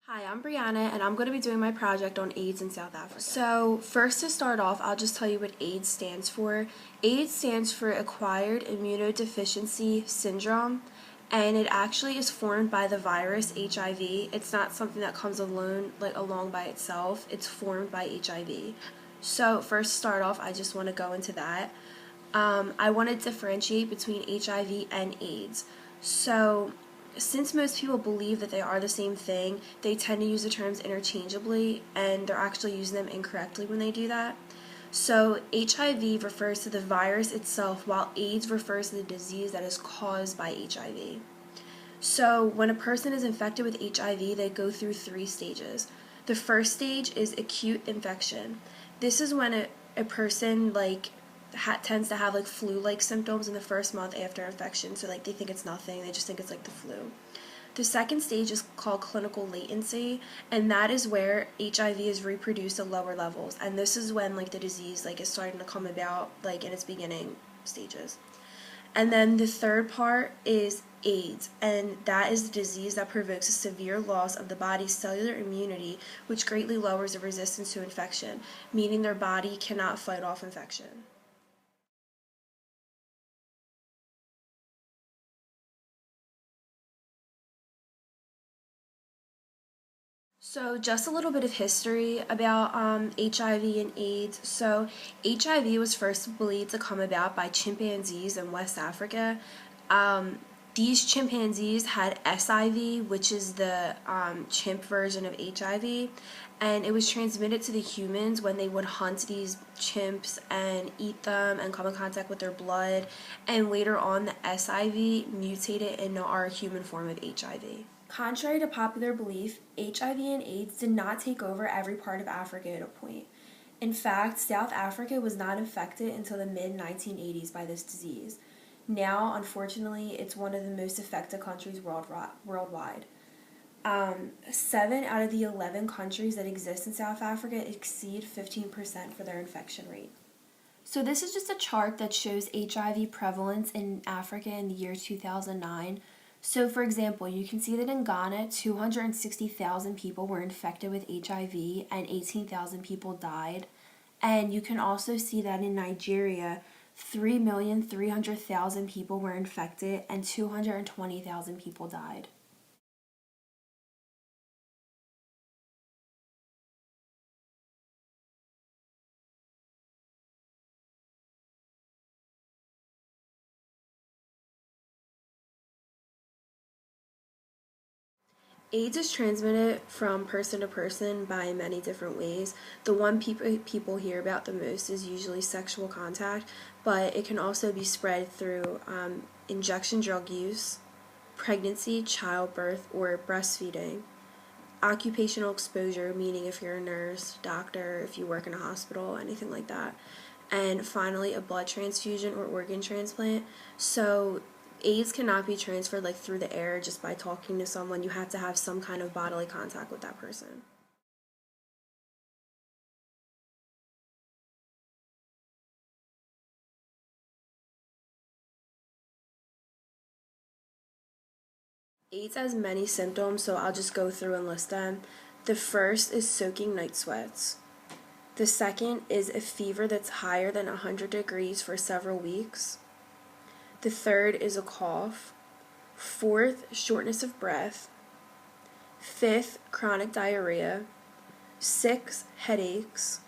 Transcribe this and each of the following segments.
Hi, I'm Brianna, and I'm going to be doing my project on AIDS in South Africa. So, first to start off, I'll just tell you what AIDS stands for. AIDS stands for Acquired Immunodeficiency Syndrome, and it actually is formed by the virus HIV. It's not something that comes alone, along by itself. It's formed by HIV. So, first to start off, I just want to go into that. I want to differentiate between HIV and AIDS. So, since most people believe that they are the same thing, they tend to use the terms interchangeably, and they're actually using them incorrectly when they do that. So, HIV refers to the virus itself, while AIDS refers to the disease that is caused by HIV. So, when a person is infected with HIV, they go through three stages. The first stage is acute infection. This is when a person tends to have flu-like symptoms in the first month after infection. So they think it's nothing, they just think it's like the flu. The second stage is called clinical latency, and that is where HIV is reproduced at lower levels, and this is when the disease is starting to come about in its beginning stages. And then the third part is AIDS, and that is the disease that provokes a severe loss of the body's cellular immunity, which greatly lowers the resistance to infection, meaning their body cannot fight off infection. So, just a little bit of history about HIV and AIDS. So, HIV was first believed to come about by chimpanzees in West Africa. Um, these chimpanzees had SIV, which is the chimp version of HIV, and it was transmitted to the humans when they would hunt these chimps and eat them and come in contact with their blood. And later on, the SIV mutated into our human form of HIV. Contrary to popular belief, HIV and AIDS did not take over every part of Africa at a point. In fact, South Africa was not infected until the mid 1980s by this disease. Now, unfortunately, it's one of the most affected countries worldwide. 7 out of the 11 countries that exist in South Africa exceed 15% for their infection rate. So, this is just a chart that shows HIV prevalence in Africa in the year 2009. So, for example, you can see that in Ghana, 260,000 people were infected with HIV and 18,000 people died. And you can also see that in Nigeria, 3,300,000 people were infected and 220,000 people died. AIDS is transmitted from person to person by many different ways. The one people hear about the most is usually sexual contact, but it can also be spread through injection drug use, pregnancy, childbirth, or breastfeeding. Occupational exposure, meaning if you're a nurse, doctor, if you work in a hospital, anything like that. And finally, a blood transfusion or organ transplant. So, AIDS cannot be transferred through the air just by talking to someone. You have to have some kind of bodily contact with that person. AIDS has many symptoms, so I'll just go through and list them. The first is soaking night sweats. The second is a fever that's higher than 100 degrees for several weeks. The third is a cough. Fourth, shortness of breath. Fifth, chronic diarrhea. Six, headaches.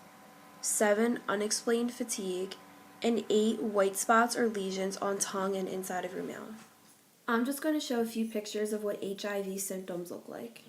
Seven, unexplained fatigue. And eight, white spots or lesions on tongue and inside of your mouth. I'm just going to show a few pictures of what HIV symptoms look like.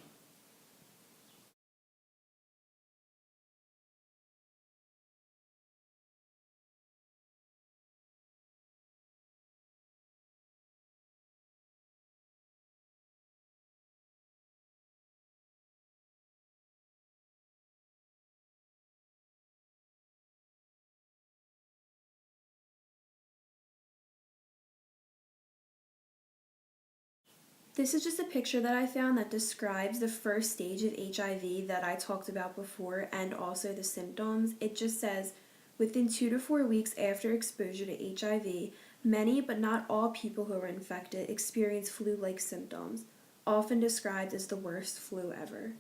This is just a picture that I found that describes the first stage of HIV that I talked about before and also the symptoms. It just says, within 2 to 4 weeks after exposure to HIV, many but not all people who are infected experience flu-like symptoms, often described as the worst flu ever.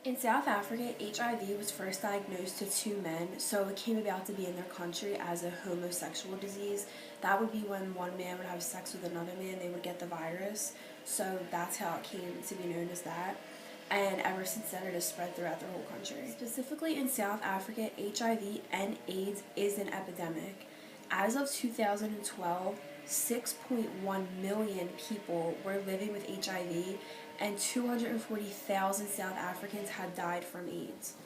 In South Africa, HIV was first diagnosed to two men, so it came about to be in their country as a homosexual disease. That would be when one man would have sex with another man, they would get the virus. So that's how it came to be known as that. And ever since then, it has spread throughout the whole country. Specifically in South Africa, HIV and AIDS is an epidemic. As of 2012, 6.1 million people were living with HIV, and 240,000 South Africans had died from AIDS.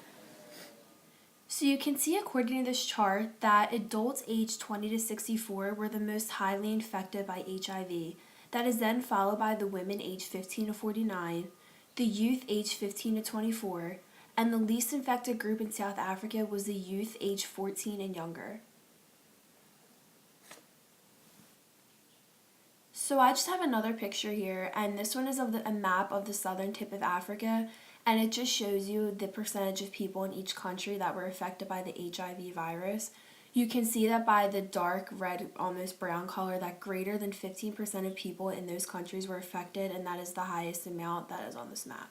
So you can see according to this chart that adults aged 20 to 64 were the most highly infected by HIV. That is then followed by the women aged 15 to 49, the youth aged 15 to 24, and the least infected group in South Africa was the youth aged 14 and younger. So I just have another picture here, and this one is of a map of the southern tip of Africa, and it just shows you the percentage of people in each country that were affected by the HIV virus. You can see that by the dark red, almost brown color, that greater than 15% of people in those countries were affected, and that is the highest amount that is on this map.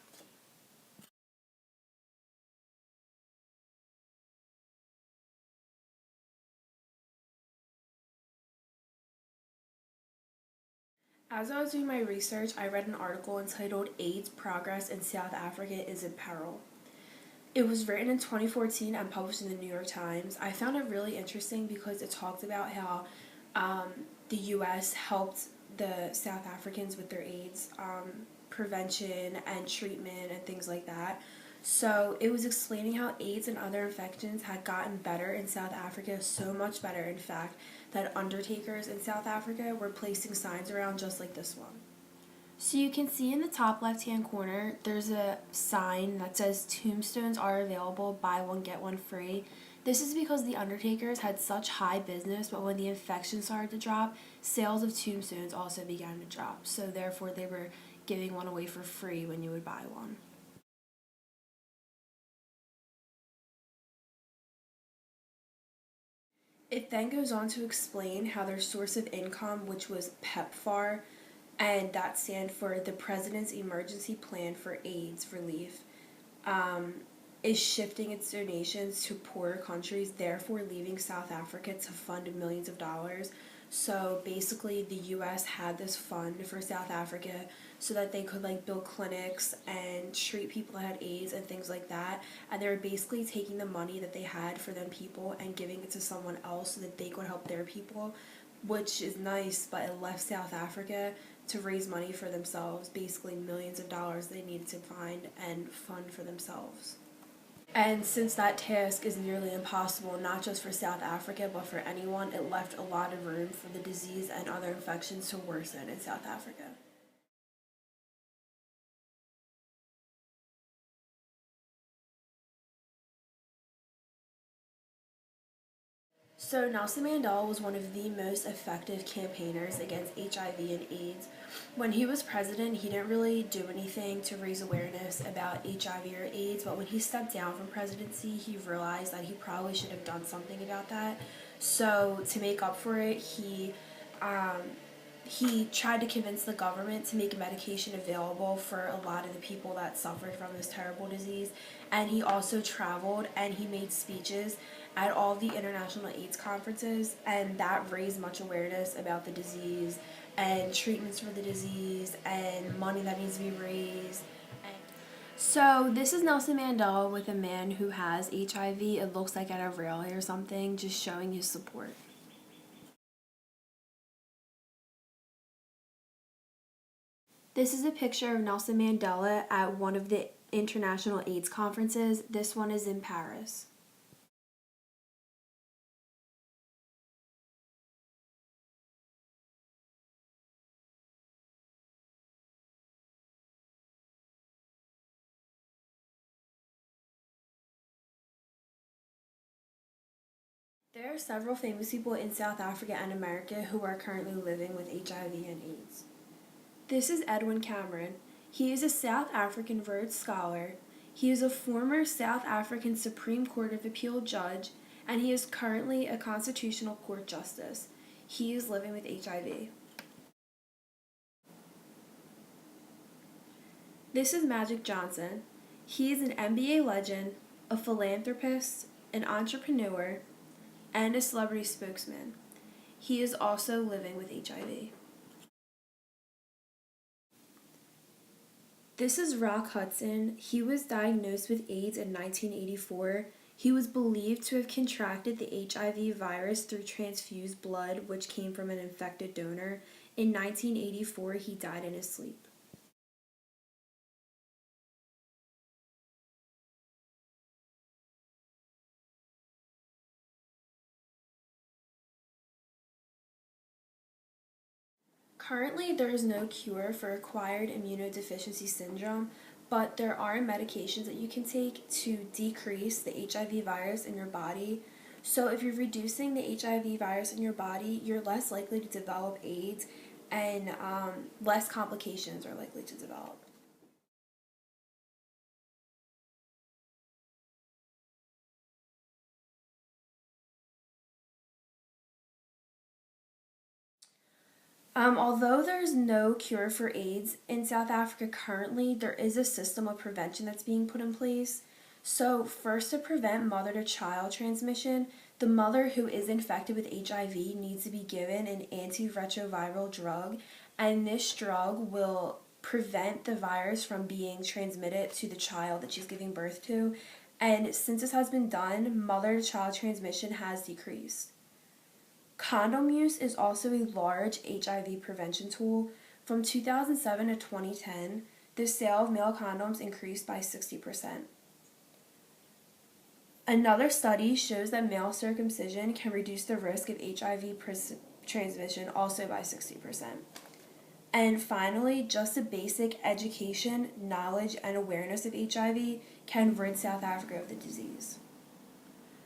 As I was doing my research, I read an article entitled AIDS Progress in South Africa is in Peril. It was written in 2014 and published in the New York Times. I found it really interesting because it talked about how the U.S. helped the South Africans with their AIDS prevention and treatment and things like that. So it was explaining how AIDS and other infections had gotten better in South Africa, so much better, in fact, that undertakers in South Africa were placing signs around just like this one. So you can see in the top left-hand corner, there's a sign that says tombstones are available, buy one, get one free. This is because the undertakers had such high business, but when the infection started to drop, sales of tombstones also began to drop. So therefore, they were giving one away for free when you would buy one. It then goes on to explain how their source of income, which was PEPFAR, and that stands for the President's Emergency Plan for AIDS Relief, is shifting its donations to poorer countries, therefore leaving South Africa to fund millions of dollars. So basically, the U.S. had this fund for South Africa so that they could build clinics and treat people that had AIDS and things like that. And they were basically taking the money that they had for them people and giving it to someone else so that they could help their people, which is nice, but it left South Africa to raise money for themselves, basically millions of dollars they needed to find and fund for themselves. And since that task is nearly impossible, not just for South Africa, but for anyone, it left a lot of room for the disease and other infections to worsen in South Africa. So Nelson Mandela was one of the most effective campaigners against HIV and AIDS. When he was president, he didn't really do anything to raise awareness about HIV or AIDS, but when he stepped down from presidency, he realized that he probably should have done something about that. So to make up for it, he tried to convince the government to make medication available for a lot of the people that suffered from this terrible disease. And he also traveled and he made speeches at all the international AIDS conferences, and that raised much awareness about the disease and treatments for the disease and money that needs to be raised. So this is Nelson Mandela with a man who has HIV. It looks like at a rally or something, just showing his support. This is a picture of Nelson Mandela at one of the international AIDS conferences. This one is in Paris. There are several famous people in South Africa and America who are currently living with HIV and AIDS. This is Edwin Cameron. He is a South African Rhodes Scholar. He is a former South African Supreme Court of Appeal judge, and he is currently a Constitutional Court justice. He is living with HIV. This is Magic Johnson. He is an NBA legend, a philanthropist, an entrepreneur, and a celebrity spokesman. He is also living with HIV. This is Rock Hudson. He was diagnosed with AIDS in 1984. He was believed to have contracted the HIV virus through transfused blood, which came from an infected donor. In 1984, he died in his sleep. Currently, there is no cure for acquired immunodeficiency syndrome, but there are medications that you can take to decrease the HIV virus in your body. So, if you're reducing the HIV virus in your body, you're less likely to develop AIDS and less complications are likely to develop. Although there's no cure for AIDS in South Africa currently, there is a system of prevention that's being put in place. So, first, to prevent mother to child transmission, the mother who is infected with HIV needs to be given an antiretroviral drug, and this drug will prevent the virus from being transmitted to the child that she's giving birth to. And since this has been done, mother to child transmission has decreased. Condom use is also a large HIV prevention tool. From 2007 to 2010, the sale of male condoms increased by 60%. Another study shows that male circumcision can reduce the risk of HIV transmission also by 60%. And finally, just a basic education, knowledge, and awareness of HIV can rid South Africa of the disease.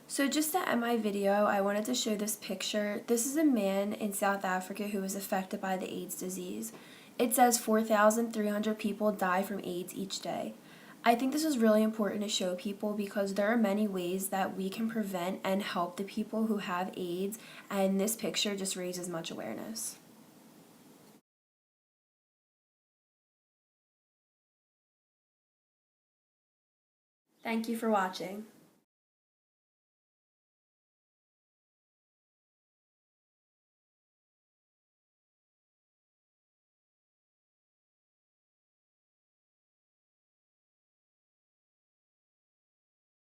So just to end my video, I wanted to show this picture. This is a man in South Africa who was affected by the AIDS disease. It says 4,300 people die from AIDS each day. I think this is really important to show people because there are many ways that we can prevent and help the people who have AIDS, and this picture just raises much awareness. Thank you for watching.